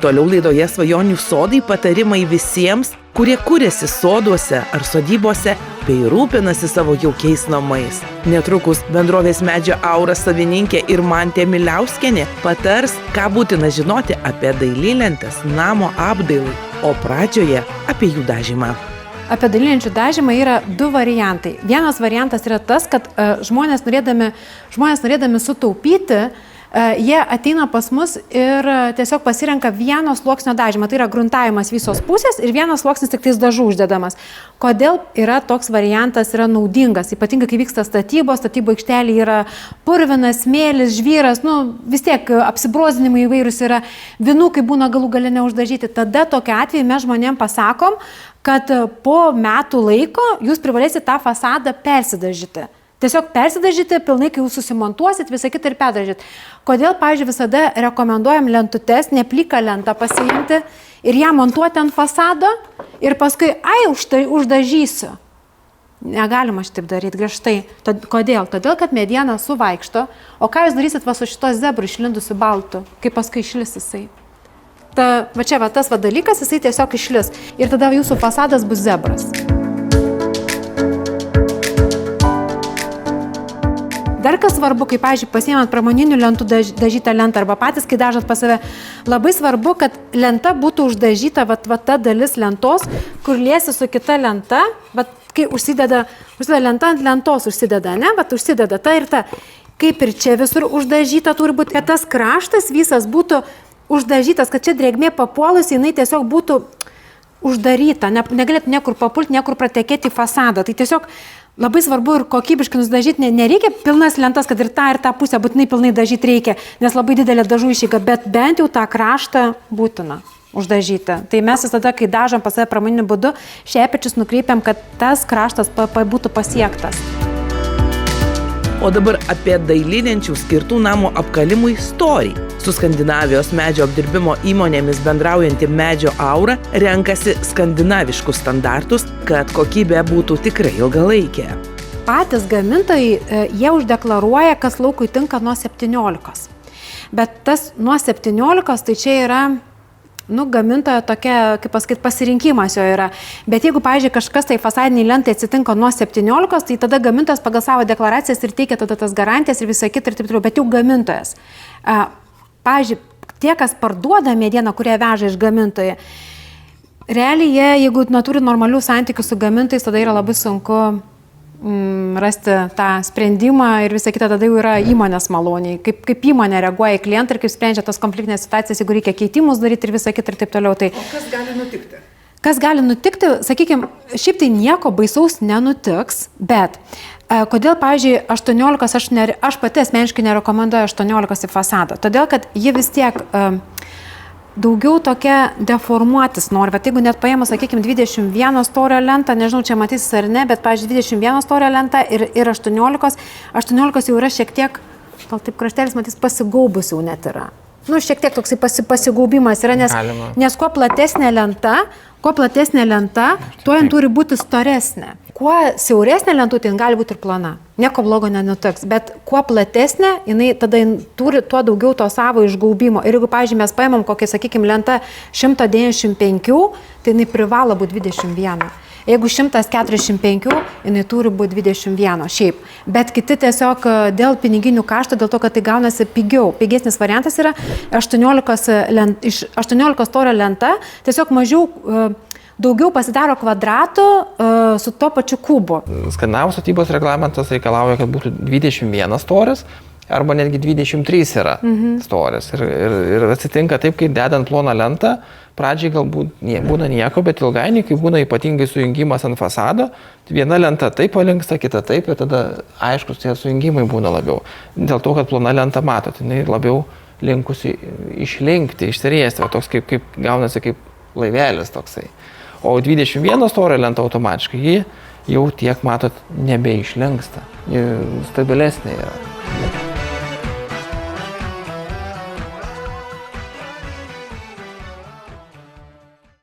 Toliau laidoje Svajonių sodai patarimai visiems, kurie kuriasi soduose ar sodybose bei rūpinasi savo jaukiais namais. Netrukus bendrovės Medžio Aura savininkė Irmantė Miliauskienė patars, ką būtina žinoti apie dailylentes namo apdailai, o pradžioje apie jų dažymą. Apie dailylenčių dažymą yra du variantai. Vienas variantas yra tas, kad žmonės norėdami sutaupyti, jie ateina pas mus ir tiesiog pasirenka vieno sluoksnio dažymą. Tai yra gruntavimas visos pusės ir vienas sluoksnis tik tais dažų uždedamas. Kodėl yra toks variantas yra naudingas? Ypatingai, kai vyksta statybų aikštelė yra purvinas, smėlis, žvyras, vis tiek apsibrozinimai įvairūs yra, vinukai būna galų gale neuždažyti. Tada tokiu atveju mes žmonėm pasakom, kad po metų laiko jūs privalėsite tą fasadą persidažyti. Tiesiog persidažyti pilnai, kai jūs susimontuosit, visą kitą ir perdažyti. Kodėl, pavyzdžiui, visada rekomenduojam lentutes, neplyką lentą pasiimti ir ją montuoti ant fasado ir paskui, uždažysiu. Negalima šitaip daryti griežtai. Kodėl? Todėl, kad mediena suvaikšto, o ką jūs darysit su šito zebru išlindusiu baltu, kai paskui išlis jisai. Tas dalykas, jisai tiesiog išlis. Ir tada jūsų fasadas bus zebras. Dar kas svarbu, kai, pavyzdžiui, pasiėmant pramoninių lentų dažytą lentą arba patys, kai dažat pas save, labai svarbu, kad lenta būtų uždažyta, ta dalis lentos, kur liesi su kita lenta, kai užsideda lenta ant lentos, užsideda ta ir ta. Kaip ir čia visur uždažyta turi būti, kad tas kraštas visas būtų uždažytas, kad čia drėgmė papuolus, jinai tiesiog būtų uždaryta, negalėtų niekur papulti, niekur pratekėti į fasadą. Tai tiesiog labai svarbu ir kokybiškai nudažyti, nereikia pilnas lentas, kad ir tą pusę būtinai pilnai dažyti reikia, nes labai didelė dažų išeiga, bet bent jau tą kraštą būtina uždažyti. Tai mes visada, kai dažom pas save pramoniniu būdu, šepečius nukreipiam, kad tas kraštas būtų pasiektas. O dabar apie dailylenčių skirtų namo apkalimui storį. Su Skandinavijos medžio apdirbimo įmonėmis bendraujanti Medžio Aura renkasi skandinaviškus standartus, kad kokybė būtų tikrai ilgalaikė. Patys gamintojai, jie uždeklaruoja, kas laukui tinka nuo 17. Bet tas nuo 17, tai čia yra gamintojo tokia, kaip pasakyti, pasirinkimas jo yra. Bet jeigu, pavyzdžiui, kažkas tai fasadiniai lentai atsitinka nuo 17, tai tada gamintojas pagal savo deklaracijas ir teikia tada tas garantijas ir visą kitą ir taip toliau, bet jau gamintojas. Pavyzdžiui, tie, kas parduoda medieną, kurie veža iš gamintojo, realiai jie, jeigu neturi normalių santykių su gamintojais, tada yra labai sunku rasti tą sprendimą ir visą kitą, tada jau yra įmonės maloniai. Kaip įmonė reaguoja į klientą ir kaip sprendžia tas konfliktinės situacijas, jeigu reikia keitimus daryti ir visą kitą ir taip toliau. Tai o kas gali nutikti? Kas gali nutikti, sakykime, šiaip tai nieko baisaus nenutiks, bet kodėl, pavyzdžiui, 18, aš pati asmeniškai nerekomenduoju 18 į fasadą, todėl, kad ji vis tiek daugiau tokia deformuotis nori, bet jeigu net paėmus, sakykime, 21 storio lentą, nežinau, čia matysis ar ne, bet, pavyzdžiui, 21 storio lentą ir 18 jau yra šiek tiek, gal taip kraštelis matys, pasigaubusi jau net yra. Šiek tiek toksai pasigaubimas yra, nes kuo platesnė lenta, tuo jin turi būti storesnė. Kuo siauresnė lentutė, jin gali būti ir plana. Nieko blogo nenutiks, bet kuo platesnė, jinai tada turi tuo daugiau to savo išgaubimo. Ir jeigu, pavyzdžiui, mes paimam kokią, sakykime, lentą 195, tai jinai privalo būti 21. Jeigu 145, jinai turi būti 21 šiaip. Bet kiti tiesiog dėl piniginių kaštų, dėl to, kad tai gaunasi pigiau. Pigesnis variantas yra 18 storio lenta, tiesiog daugiau pasidaro kvadratų su to pačiu kubu. Skandinavų statybos reglamentas reikalauja, kad būtų 21 storis arba netgi 23 yra storis. Ir atsitinka taip, kai dedant ploną lentą, pradžiai galbūt būna nieko, bet ilgainiui, kai būna ypatingai sujungimas ant fasado, viena lenta taip palinksta, kita taip, ir tada aiškus tie sujungimai būna labiau. Dėl to, kad plona lenta matot, jinai labiau linkusi išlinkti, išsiriesti, toks kaip gaunasi kaip laivelis toksai. O 21 storio lenta automatiškai, ji jau tiek, matot, nebeišlinksta, ji stabilesnė yra.